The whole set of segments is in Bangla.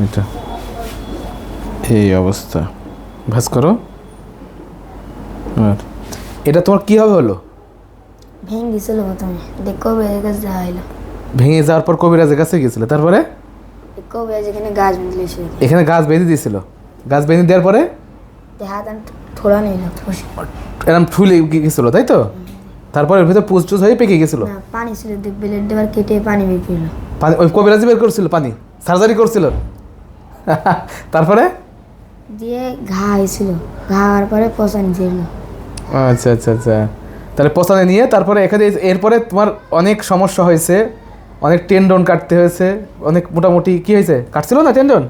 এটা এই অবস্থা, ভাঁজ করো। আর এটা তোমার কীভাবে হলো? ভেঙে গেছিল প্রথমে, কবিরাজের কাছে যাওয়া হলো। ভেঙে যাওয়ার পর কবিরাজের কাছে গেছিল, তারপরে কবিরাজ এখানে গাছ বেঁধেছিল, এখানে গাছ বেঁধে দিয়েছিল। গাছ বেঁধে দেওয়ার পরে হাত আমি ঠোলা নিল, এরকম ফুলে গেছিলো, তাই তো? তারপরে ওর ভিতরে পুষ টুস হয়ে পেকে গেছিল। না, পানি ছিল, ব্লেড দিয়ে কেটে পানি বের করলো। পানি ওই কবিরাজি বের করছিল, পানি সার্জারি করছিল। তারপরে দিয়ে ঘা হয়েছিল, ঘা হওয়ার পরে পচানি ছিল। আচ্ছা আচ্ছা আচ্ছা, তাহলে পচানে নিয়ে তারপরে এখানে এরপরে তোমার অনেক সমস্যা হয়েছে, অনেক টেন্ডন কাটতে হয়েছে, অনেক মোটামুটি কী হয়েছে, কাটছিল না টেন্ডন?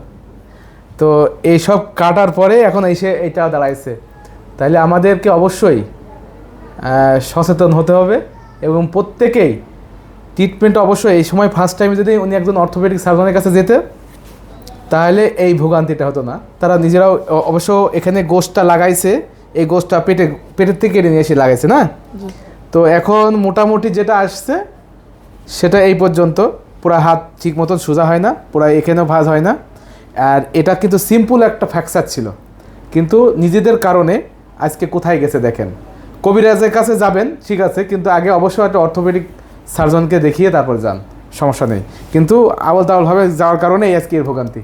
তো এইসব কাটার পরে এখন এসে এটা দাঁড়াইছে। তাহলে আমাদেরকে অবশ্যই সচেতন হতে হবে এবং প্রত্যেকেই ট্রিটমেন্ট অবশ্যই এই সময় ফার্স্ট টাইমে যদি উনি একজন অর্থোপেডিক সার্জনের কাছে যেতে, তাহলে এই ভোগান্তিটা হতো না। তারা নিজেরাও অবশ্য এখানে গোশটা লাগাইছে, এই গোশটা পেটের থেকে কেটে নিয়ে এসে লাগাইছে না। তো এখন মোটামুটি যেটা আসছে সেটা এই পর্যন্ত, পুরা হাত ঠিক মতন সোজা হয় না, পুরা এখানেও ভাঁজ হয় না। আর এটা কিন্তু সিম্পল একটা ফ্র্যাকচার ছিল, কিন্তু নিজেদের কারণে আজকে কোথায় গেছে দেখেন। কবিরাজের কাছে যাবেন ঠিক আছে, কিন্তু আগে অবশ্যই একটা অর্থোপেডিক সার্জনকে দেখিয়ে তারপর যান, সমস্যা নেই। কিন্তু আবল তাবলভাবে যাওয়ার কারণে আজকে এর ভোগান্তি।